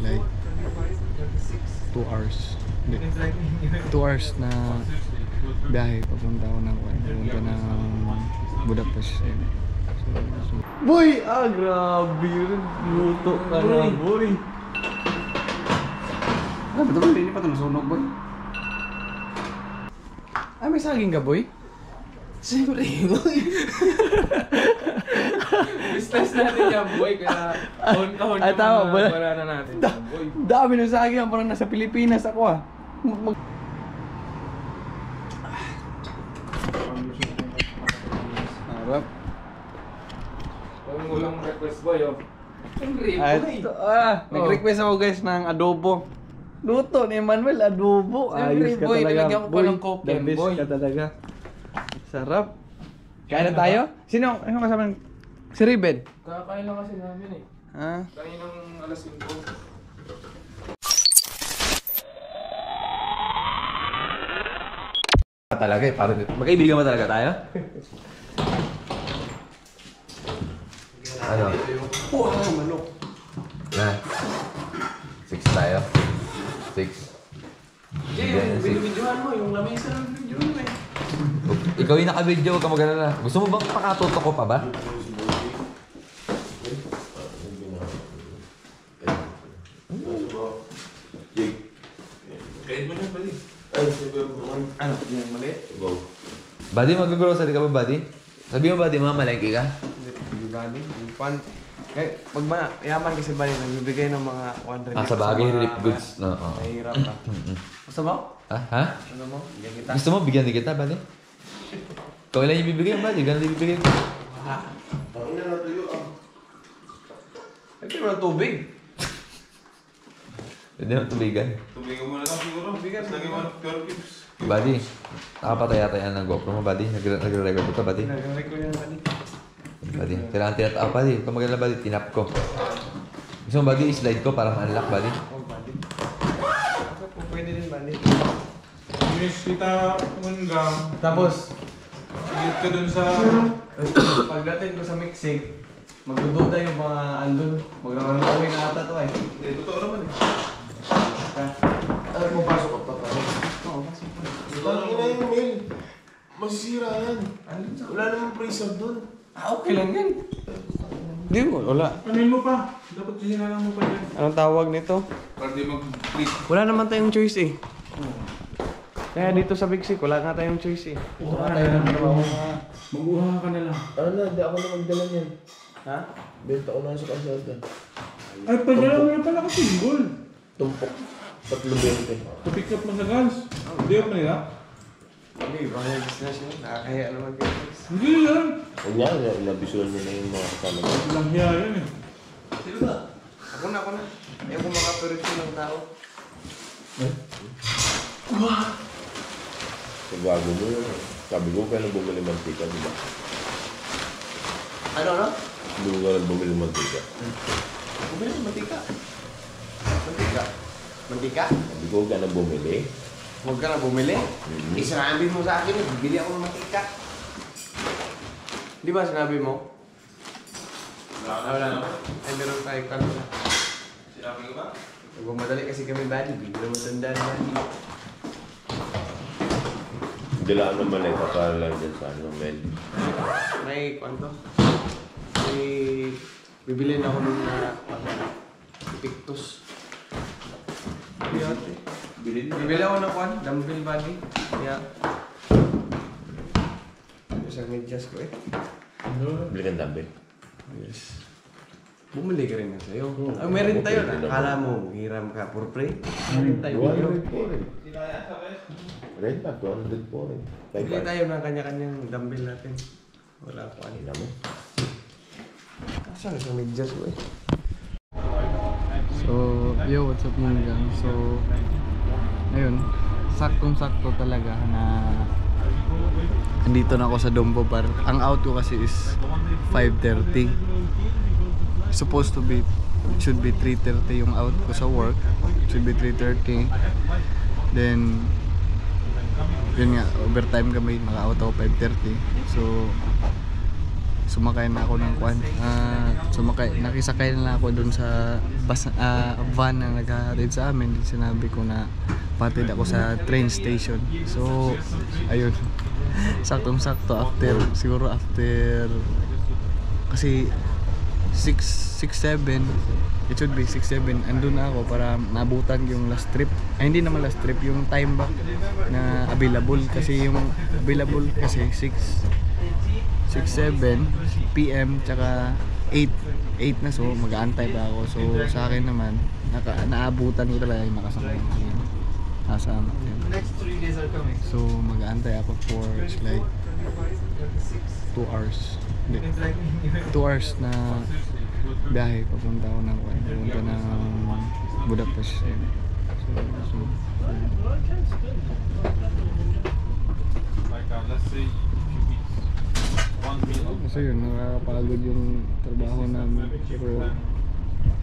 like 2 hours. Hindi. 2 hours na biyahe papunta ako ng Budapest. Boy! Ah, grabe yun. Luto ka na, boy. Ah, ba't ba? Hindi pa ito nasunog, boy? Ah, may saging ka, boy? Siyempre, boy. Business natin yan, boy. Kaya kahon-kahon yung mga banana natin, boy. Dami ng saging. Parang nasa Pilipinas ako, ah. Harap. Kung ulang request, boy, oh. Siyempre, boy. Nag-request ako, guys, ng adobo. Luto ni Manuel, adobo. Siyempre, Ayos ka boy. talaga. Nilagyan ko pa ng coke yan, the best boy. ka talaga. Sarap. Kain na tayo? Sino kasama? Si Riben? Kakain lang kasi namin, eh. Ah? Kaninang alas 5. Talaga eh, parang magkaibigan ba talaga tayo? Ano? Wow, manok. Na. 6 tayo. 6. Hindi, yung binibidyohan mo, yung lamesa ng video mo, eh. Ikaw yung naka-video, huwag ka mag-alala. Gusto mo bang pakatuto ko pa ba? Ano? Yung mali? Buddy, mag-grocery ka ba, buddy? Sabi mo, buddy, mamalengke ka? Hindi bali. Yung pan. Eh, pag mayaman kasi bali, nagbibigay ng mga 100. Sa bagay, relief goods. No, oo. Nahihirap ka. Gusto mo? Ha? Ano mo? Bigyan kita. Gusto mo, bigyan din kita, buddy? Ikaw lang yung bibigay, buddy. Ganun din bibigay ko. Pangina na tuyo ah. Ito yung tubig. Pwede mo tubigan. Tubigan mo na lang siguro. Tubigan, Lagyan mo ng pure cubes. Buddy, nakapataya-taya ng GoPro mo, buddy. Nagre-record ka, buddy. Nagagawin ko yan, buddy. Buddy, kailangan tinatap, buddy. Huwag ka maganda, buddy. Tinap ko. Gusto mo, buddy, i-slide ko para ma-unlock, buddy. Oh, buddy. Pwede din, buddy. Miss kita Munggang. Tapos, Higit ka dun sa... pagdating ko sa mixing, magdududa yung mga andun. Magkakaroon na ata to eh. Hindi, totoo naman eh. Ano mo pasok ka pa pa? Oo, pasok pa. Tangin na yung mail. Masisira yan. Wala namang freezer dun. Ah, okay lang yan. Hindi mo, wala. Kanin mo pa. Dapat sininalang mo pa yan. Anong tawag nito? Para di mag-click. Wala naman tayong choice eh. Kaya dito sa Big Sick, wala nga tayong choice eh. Wala tayo ng trabaho. Mag-uha ka na lang. Ano na, hindi ako na magdala niyan. Ha? Benta ko na sa kalsada. Ay, padala mo na pala ka single. Tumpok. 3.20. To-pick up mo sa guns. Hindi ako nila. Hindi, baka yung business yun. Nakakaya naman business. Hindi yan. Huwag niya, inabisuan niya na yung mga kasama niya. Lang hiya yan eh. Sino ba? Ako na. Ayaw ko makaperito ng tao. Sa bago mo yun. Sabi ko, kaya nang bumili mantika, di ba? Ano? Hindi mo ka nagbumili mantika. Bumili ng mantika. Mantika? Sabi ko, kaya nang bumili. Huwag ka na bumili. Sinabi mo sa akin, bibili ako ng mantika. Di ba sinabi mo? Wala na. Ay, meron tayo kanina. Sinabi ko ba? Huwag madali kasi kami bali. Bigla mo tanda na bali. Dilaan ng maleta para lang dyan sa ano, Mel. May, kwanto? May, bibilin ako nung na, Pictus. Bibili ako ng kwan, dumbbell body. Kaya, isang medyas ko eh. Bili kang dumbbell. Yes. Bumili ka rin na sa'yo. Meron tayo na. Akala mo, hiram ka for free. Meron tayo. 200 po rin. Red pa, 200 po rin. Bili tayo ng kanya-kanyang dumbbell natin. Wala ko Ina mo. Saan isang medyas ko eh. So, yo, what's up mga gang? So, ayun, saktong-sakto talaga na andito na ako sa Dombo Bar. Ang out ko kasi is 5:30. Supposed to be, should be 3:30 yung out ko sa work. Should be 3:30. Then, yun nga, overtime kami, maka-out ako 5:30. So, sumakay na ako ng nakisakay na ako dun sa van na naghahatid sa amin. Sinabi ko na patid ako sa train station. So ayun, saktong-sakto siguro after kasi 6-7, it should be 6-7, andun na ako para naabutan yung last trip. Ay, hindi naman last trip, yung time back na available. Kasi yung available kasi 6-7 PM tsaka 8 na, so mag-aantay pa ako. So sa akin naman naabutan ko talaga yung nakasama kasama. Next 3 days are coming. So mag-aantay ako for like 2 hours. 2 hours na biyahe papunta ng Budapest. So yun, nakakapagod yung trabaho namin, pero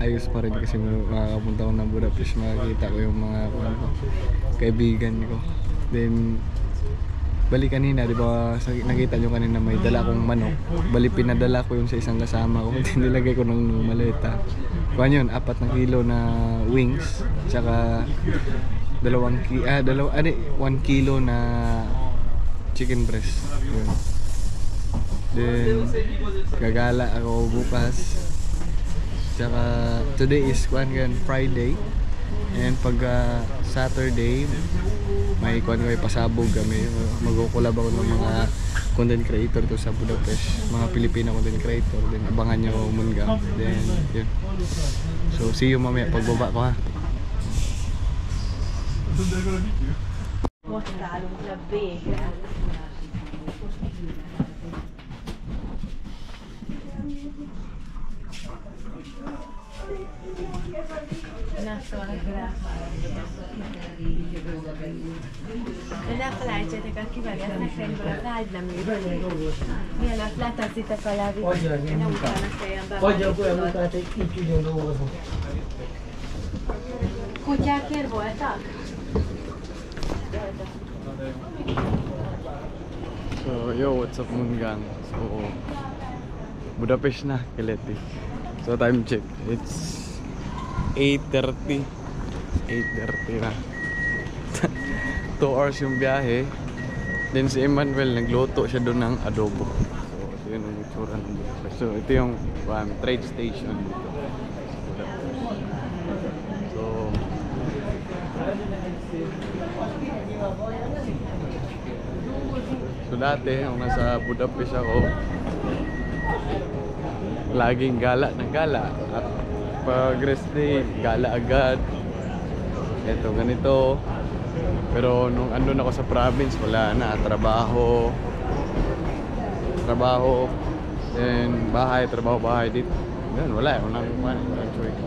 ayos pa rin kasi makakapunta ko ng Budapest, makikita ko yung mga kaibigan ko. Then bali kanina, di ba, nakita nyo kanina may dala kong manok. Bali pinadala ko yun sa isang kasama ko. Nilagay ko ng maleta. Kuha yun, 4 kilo na wings. Tsaka 1 kilo na chicken breast. Yun. Then gagala ako bukas. Tsaka today is Friday. And pag Saturday, may pasabog kami. Magkukulab ako ng mga content creator to sa Budapest, mga Pilipino content creator. Then abangan nyo Munggang. Then yun. So see you mamaya pagbaba ko, ha. Ne felejtsétek el, kivenni a szekrényből a vágyneműt. Mielőtt leteszitek alá vizet, ne utána kelljen be. Adjak olyan munkát, hogy így tudjon dolgozni. Kutyákért voltak? So yo, what's up Munggang? So Budapest na, Keleti. So time check, it's 8:30 na. 2 hours yung biyahe. Then si Emmanuel nagluto siya doon ng adobo. So ito yun ang itsura ng Budapest. So ito yung trade station dito. So dati nung nasa Budapest ako, laging gala ng gala. At pag rest day, gala agad. Ito, ganito. Pero nung andun ako sa province, wala na. Trabaho. Then bahay, trabaho, bahay dito. Yan, wala. Walang choice.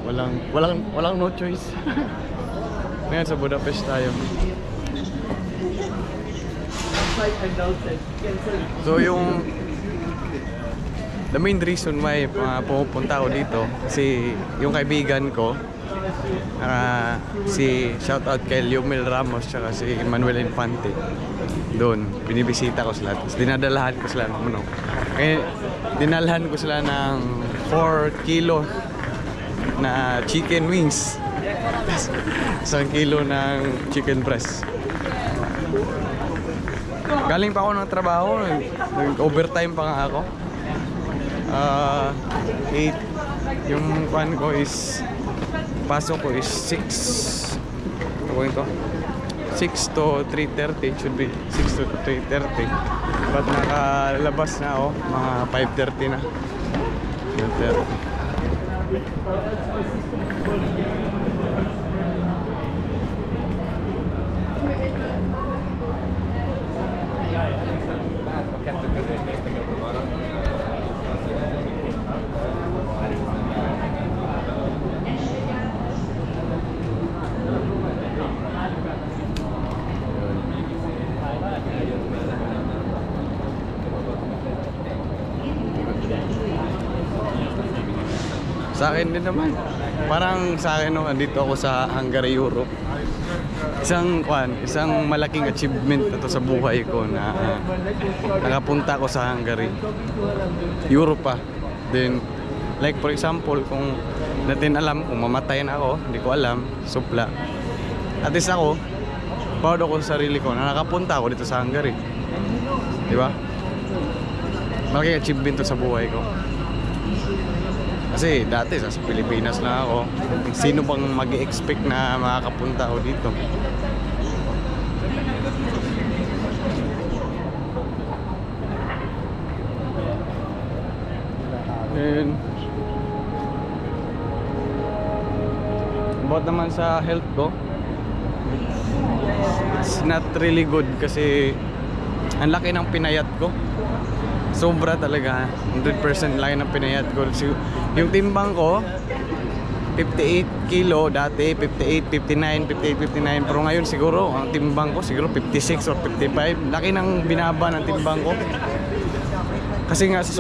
Walang no choice. Ngayon sa Budapest tayo. So yung the main reason why pumupunta ako dito kasi yung kaibigan ko, si shoutout kay Liomel Ramos tsaka si Emmanuel Infante, doon binibisita ko sila, tapos dinadalahan ko sila ng manok. Dinalhan ko sila ng 4 kilo na chicken wings, 1 kilo ng chicken breast. Galing pa ako ng trabaho, nag-overtime pa nga ako. 8, yung pan ko is, pasok ko is 6 to 3:30, should be 6 to 3:30, but nakalabas na ako mga 5:30 na. 5:30. Sa akin din naman. parang sa akin nung andito ako sa Hungary, Europe, isang malaking achievement na to sa buhay ko na nakapunta ako sa Hungary, Europe pa. Then like for example, kung natin alam kung mamatay na ako, hindi ko alam, supla. At least ako, proud ako sa sarili ko na nakapunta ako dito sa Hungary. Di ba? Malaking achievement to sa buhay ko. Kasi dati sa Pilipinas lang ako. Sino bang mag-expect na makakapunta ako dito? And about naman sa health ko, it's not really good kasi ang laki ng pinayat ko. Sobra talaga, 100% laki ng pinayat ko. Yung timbang ko 58 kilo dati, 58, 59, 58, 59. Pero ngayon siguro ang timbang ko siguro 56 or 55. Laki ng binaba ng timbang ko. Kasi nga sa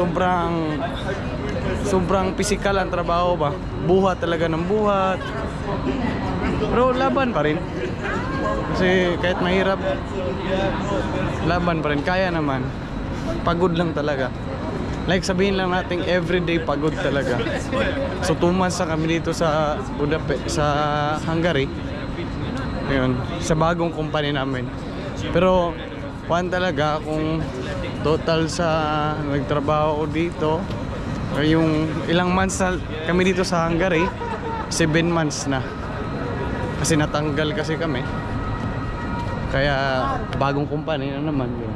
sobrang physical ang trabaho ba. Buhat talaga ng buhat. Pero laban pa rin. Kasi kahit mahirap, laban pa rin. Kaya naman. Pagod lang talaga. Like sabihin lang natin everyday pagod talaga. So 2 months na kami dito sa Budapest, sa Hungary. Ayun, sa bagong company namin. Pero talaga kung total sa nagtrabaho ko dito, yung ilang months na kami dito sa Hungary, 7 months na. Kasi natanggal kasi kami. Kaya bagong company na naman yun.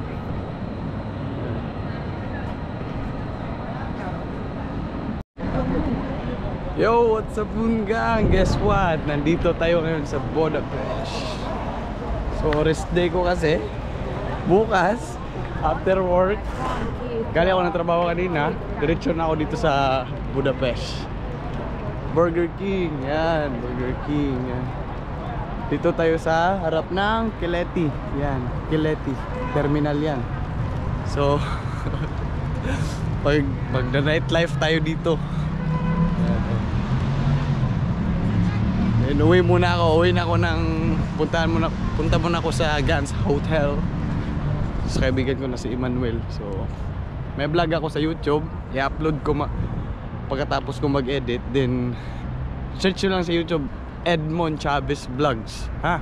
Yo, what's up gang? Guess what? Nandito tayo ngayon sa Budapest. So rest day ko kasi. Bukas, after work, galing ako ng trabaho kanina, diretso na ako dito sa Budapest. Burger King, yan, Burger King, yan. Dito tayo sa harap ng Keleti, yan, Keleti, terminal yan. So, pag nightlife tayo dito. Uwi na ako ng punta muna ako sa Gans Hotel sa kaibigan ko na si Emmanuel. So may vlog ako sa YouTube, i-upload ko pagkatapos ko mag-edit. Then search nyo lang sa YouTube Edmond Chavez Vlogs, ha?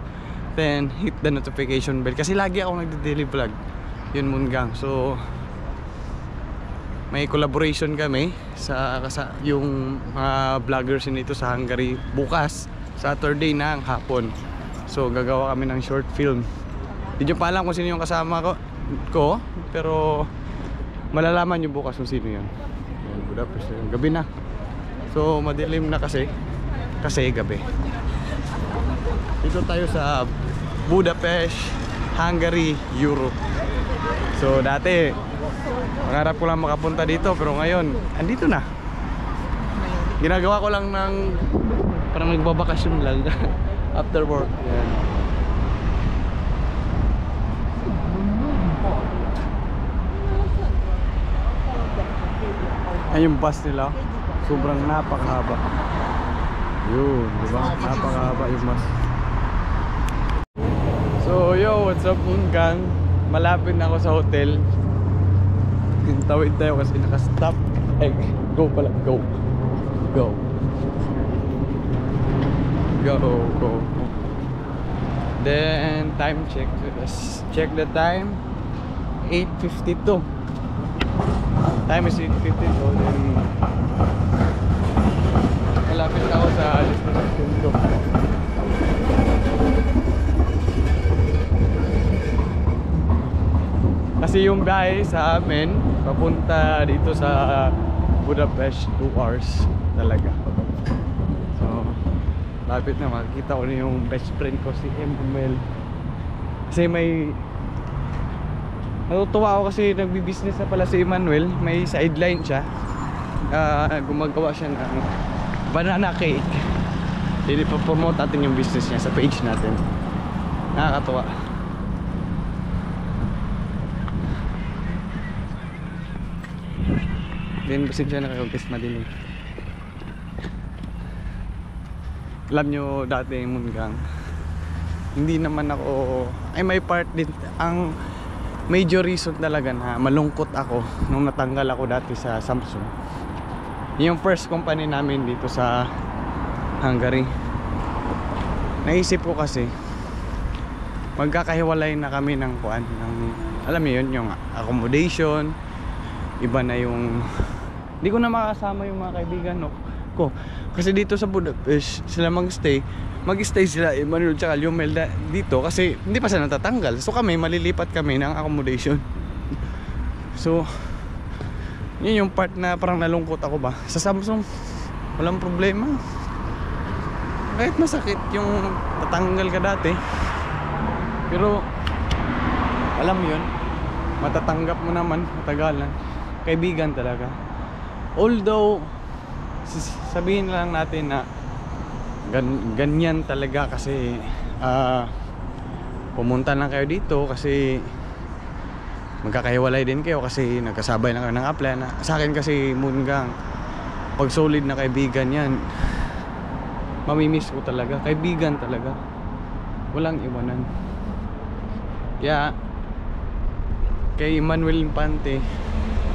Then hit the notification bell kasi lagi ako nagde-daily vlog. Yun Mungang. So may collaboration kami sa yung mga vloggers nito sa Hungary bukas Saturday ng hapon. So gagawa kami ng short film. Hindi nyo pa alam kung sino yung kasama ko pero malalaman nyo bukas kung sino yun. Budapest yun. Gabi na. So madilim na kasi gabi. Dito tayo sa Budapest, Hungary, Europe. So dati pangarap ko lang makapunta dito pero ngayon andito na. Ginagawa ko lang ng parang nagbabakasyon lang after work. Yan. Ayan yung bus nila. Sobrang napakahaba. Yun, diba? Napakahaba yung bus. So yo, what's up Mungang? Malapit na ako sa hotel. Tawid tayo kasi naka-stop. Go pala, go. Then time check. Let's check the time. 8:52. Time is 8:52. Then malapit ako sa destination ko. Kasi yung biyahe sa amin papunta dito sa Budapest 2 hours talaga. So lapit na makikita ko na yung best friend ko si Emmanuel. Kasi natutuwa ako kasi nagbi-business na pala si Emmanuel. May sideline siya. Gumagawa siya ng banana cake. Hindi pa promote natin yung business niya sa page natin. Nakakatuwa. Then pasensya na kayo guys, madilim. alam nyo dati Munggang, hindi naman ako, ay may part din, ang major reason talaga na malungkot ako nung natanggal ako dati sa Samsung, yung first company namin dito sa Hungary. Naisip ko kasi magkakahiwalay na kami ng kuan, ng, alam niyo yun, yung accommodation, iba na yung, hindi ko na makasama yung mga kaibigan ko kasi dito sa Budapest sila mag-stay sila Emmanuel tsaka Liomel dito kasi hindi pa sila natatanggal, so kami malilipat kami ng accommodation. So yun yung part na parang nalungkot ako ba. Sa Samsung walang problema, kahit masakit yung tatanggal ka dati, pero alam mo yun, matatanggap mo naman matagalan. Kaibigan talaga, although sabihin na lang natin na ganyan talaga kasi pumunta lang kayo dito kasi magkakahiwalay din kayo kasi nagkasabay na kayo ng apply na. Sa akin kasi Munggang, pag solid na kaibigan yan, mamimiss ko talaga. Kaibigan talaga, walang iwanan. Kaya kay Emmanuel Infante,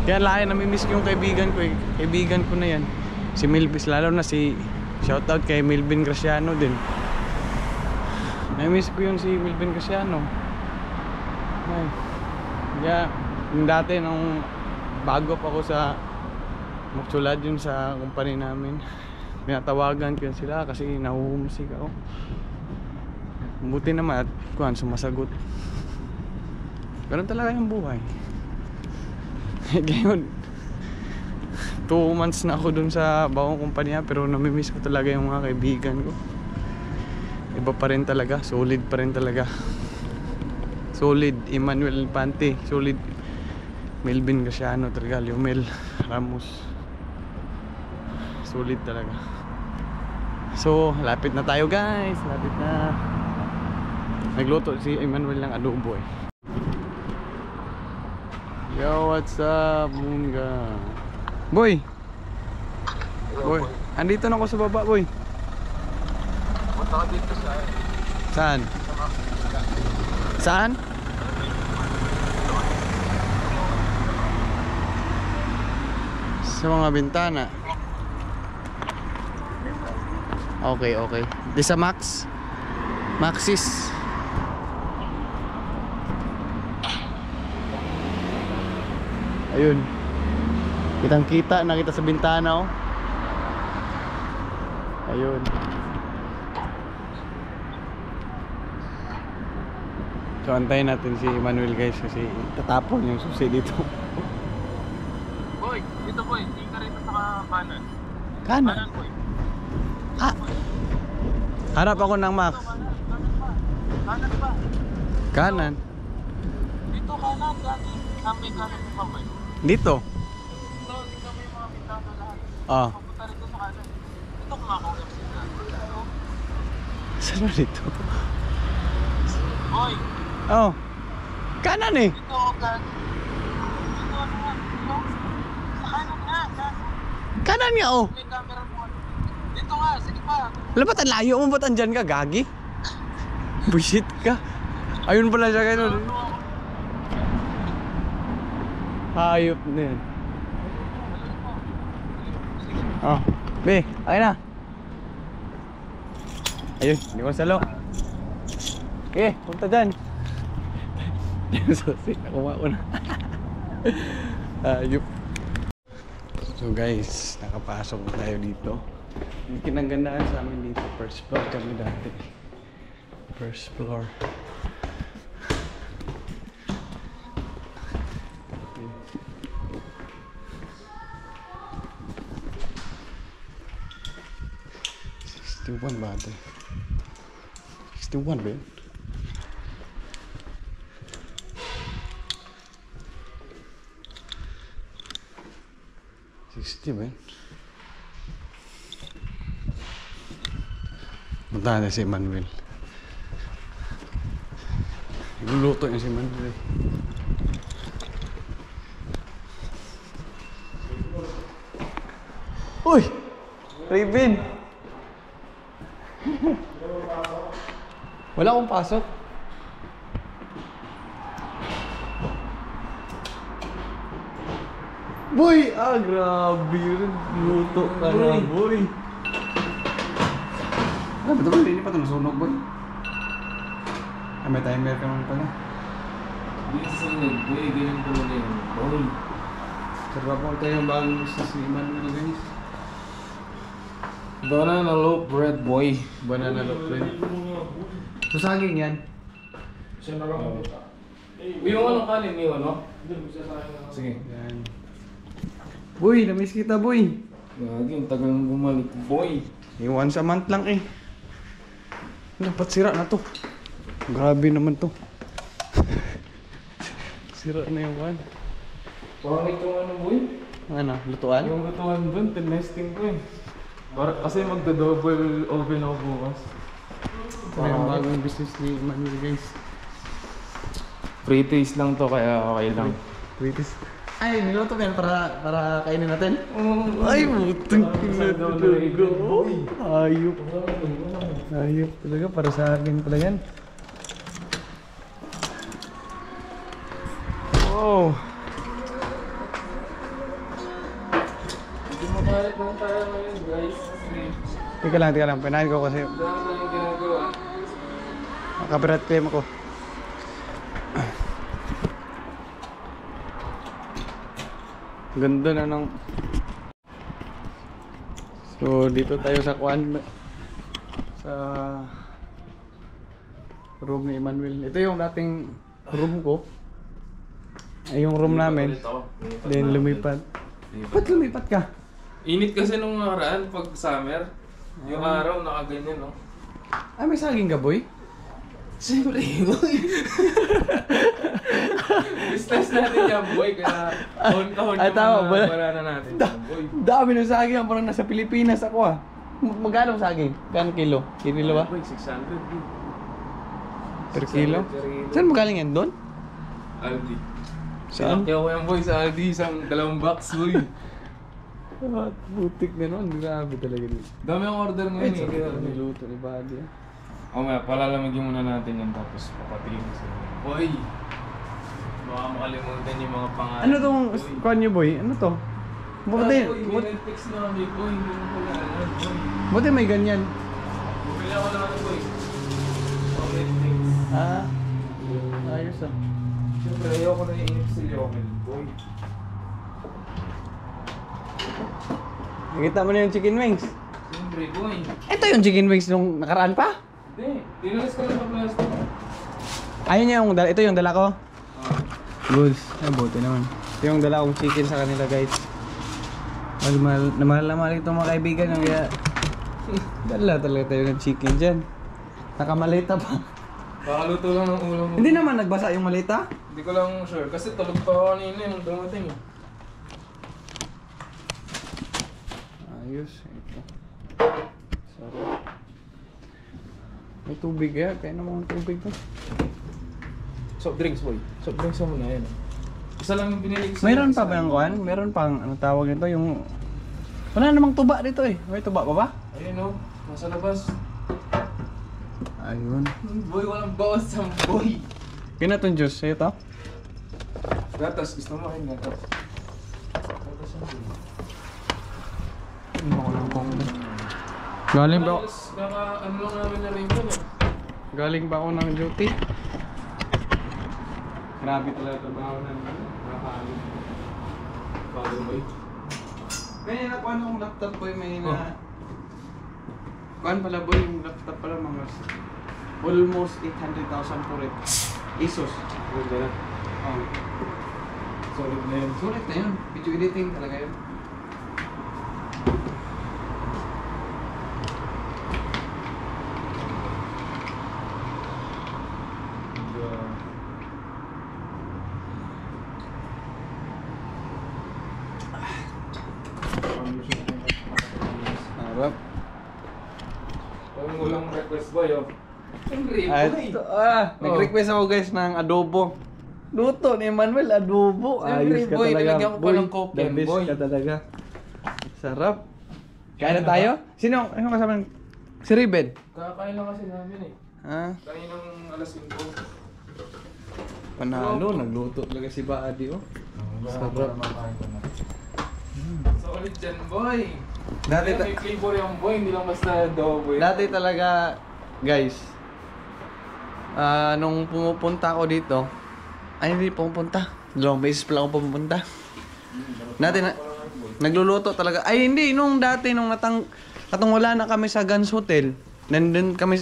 kaya laki namimiss ko yung kaibigan ko, kaibigan ko na yan, si Milvis, lalo na si, shoutout kay Milvin Graciano din. Namimiss ko yun si Milvin Graciano. Ay, kaya yung dati nung bago pa ako sa magsulad yun sa company namin, pinatawagan ko yun sila kasi nahuhumsik ako. Buti naman at kuhan, sumasagot. Ganun talaga yung buhay. Ngayon 2 months na ako dun sa bagong kumpanya, pero namimiss ko talaga yung mga kaibigan ko. Iba pa rin talaga, solid pa rin talaga. Solid Emmanuel Infante, solid Melvin Graciano talaga, Liomel Ramos, solid talaga. So lapit na tayo guys, lapit na. Nagluto si Emmanuel ng adobo eh. Yo, what's up, Munggang? Boy! Boy, andito na ako sa baba, boy. Punta ka dito sa... Saan? Saan? Sa mga bintana. Okay, okay. Di sa Max? Maxis. Ayun. Kitang-kita, nakita sa bintana oh. Ayun. So antayin natin si Emmanuel guys kasi tatapon yung susi dito. Boy, dito boy, tingin ka rito sa kanan. Kanan? Boy. Ah! Harap ako ng Max. Kanan ba? Kanan? Dito kanan, dati. Sabi kanan mo pa boy. Dito? Dito may mga bintana lahat. Ah. Papunta rito sa kanan. Dito kumakaulap sila. Saan ba dito? Boy, Oh. Kanan eh. dito ako kanan. Dito ano nga, dito. Sa kanan nga, Kanan nga oh. may camera mo. Dito nga, sige pa. Alam ba't ang layo mo? Ba't andyan ka? Gagi? Bullshit ka. Ayun pala siya kayo. Hayop na yan. Oh. Be, ayun na. Ayun, hindi ko salo. Okay, punta dyan. Susi, nakuha ko na. Hayop. So guys, nakapasok na tayo dito. Yung kinagandaan sa amin dito, first floor kami dati. First floor. Okay. 61 ba ito? 61 ba yun? Man. Punta na si Emmanuel. Nagluluto niya si Emmanuel. Uy! Raven! Wala akong pasok. Boy! Ah, grabe yun. Luto ka na, boy. Ah, ba't ba? Hindi pa ito nasunog, boy. Ah, may timer ka naman pala. Hindi sa sunod, boy. Ganyan ko na yun, boy. Sarap mo tayo yung bagong business ni Emmanuel, guys. Banana loaf bread, boy. Banana loaf bread. So, saging yan. Yung anong kanin yun, no? Sige. Yan. Boy, namiss kita, boy. Gagi, ang tagal nang bumalik, boy. Once a month lang eh. Dapat sira na to. Grabe naman to. Sira na yung one. Pangit yung ano, boy? Ano, lutuan? Yung lutuan dun, tinesting ko eh. Kasi magda-double oven ako bukas. Ito na yung bagong business ni Emmanuel, guys. Free taste lang to, kaya okay lang. Waitis. Ay, niluto mo yan para kainin natin? Ay, butong kinatulaga. Ayop. Ayop talaga, para sa akin pala yan. Wow. Hindi makalit lang tayo ngayon, guys. Tika lang. Pinahin ko kasi Dami tayong ginagawa. copyright claim ako. Ganda na ng... So, dito tayo sa Kwan. Sa room ni Emmanuel. Ito yung dating room ko. Ay, yung room namin. Then lumipat. Ba't lumipat ka? Init kasi nung nakaraan pag summer. Yung araw nakaganyan, no? Ah, may saging ka, boy? Siyempre, boy. Business natin yan, boy. Kaya kahon-kahon Ay, tama, yung mga banana natin, boy. Dami ng saging. Parang nasa Pilipinas ako ah. Magkano saging? Kano kilo? Kilo ba? Boy, 600, boy. Per kilo? Saan mo galing yan? Doon? Aldi. Saan? Kaya ko yan, boy, sa Aldi. Isang 2 box, boy. Ah, butik na nun. Grabe talaga dito. Dami ang order ngayon, eh. Kaya, Niluto ni Buddy ah. O nga, palalamagin muna natin yan tapos papatingin ko sa inyo. Boy! Baka makalimutan yung mga pangalan. Ano tong kwan niyo, boy? Ano to? Buti, Boy, may text na kami, boy. Hindi mo pala alam, boy. buti may ganyan. Bumili ako lang ano, boy. Chocolate text. Ah, ayos ah. Siyempre, ayoko na iinip si Lionel, boy. Nakita mo na yung chicken wings? Siyempre, boy. Ito yung chicken wings nung nakaraan pa? Hindi, tinalas ko lang sa plastic. Ayun niya yung ito yung dala ko. Ah. Goods. Ay, buti naman. Ito yung dala kong chicken sa kanila, guys. Mahal na mahal itong mga kaibigan. Kaya dala talaga tayo ng chicken dyan. Nakamalita pa. Kakaluto lang ng ulam mo. Hindi naman nagbasa yung malita. Hindi ko lang sure. Kasi tulog pa ako kanina nung dumating. Ayos. Ito. Sorry. May tubig kaya. Kaya naman ang tubig ko. Soft drinks, boy. Soft drinks mo na yan. Isa lang yung binili ko sa... Mayroon pa ba yung kuhan? Meron pang ano tawag nito yung... Wala namang tuba dito eh. May tuba pa ba? Ayun, o. Nasa labas. Ayun. Boy, walang bawas sa boy. Kinatong juice. Sa'yo to? Gatas, gusto mo kayo gatas. Gatas ang boy. Galing ba ako? Ano lang namin na rin yun eh. Galing ba ako ng duty? Grabe talaga trabaho namin. Nakakalit. Bago boy. May nakuha akong laptop boy. May na... Kuhan pala boy. Yung laptop pala mga... Almost 800,000 for it. Asus. Ganda na. Oh. Solid na yun. Sulit na yun. Video editing talaga yun. Harap. Ang ulang request boy, oh. Siyempre, boy. Nag-request ako guys ng adobo. Luto ni Manuel, adobo. Siyempre, Ayos ka boy, talaga. nilagyan ko pa ng coke the yan, best boy. ka talaga. Sarap. Kaya na tayo? Sino kasama ng Si Riben. Kakain lang kasi namin eh. Ha? Kain ng alas 5. Panalo, nagluto talaga si Buddy, oh. Sarap. Solid dyan, boy. Dati, May flavor yung boy, hindi lang basta adobo eh. dati talaga, guys, nung pumupunta ako dito, ay hindi pumupunta. 2 beses pa lang ako pumupunta. Dati nagluluto talaga. Ay hindi, nung dati, nung katong wala na kami sa Gans Hotel, nandun kami,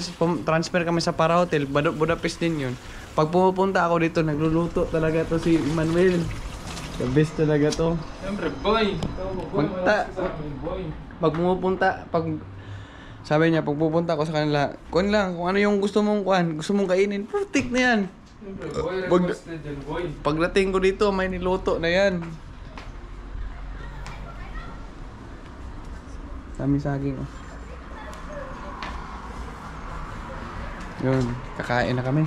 transfer kami sa Para Hotel, Budapest din yun. Pag pumupunta ako dito, nagluluto talaga to si Emmanuel. The best talaga to. Siyempre, boy. Boy. Pag pumupunta, sabi niya, pag pupunta ako sa kanila, kuhan lang, kung ano yung gusto mong kainin, perfect na yan. Siyempre, boy. Pag- Requested yan, boy. Pagdating ko dito, may niluto na yan. Dami saging, oh. Yun, kakain na kami.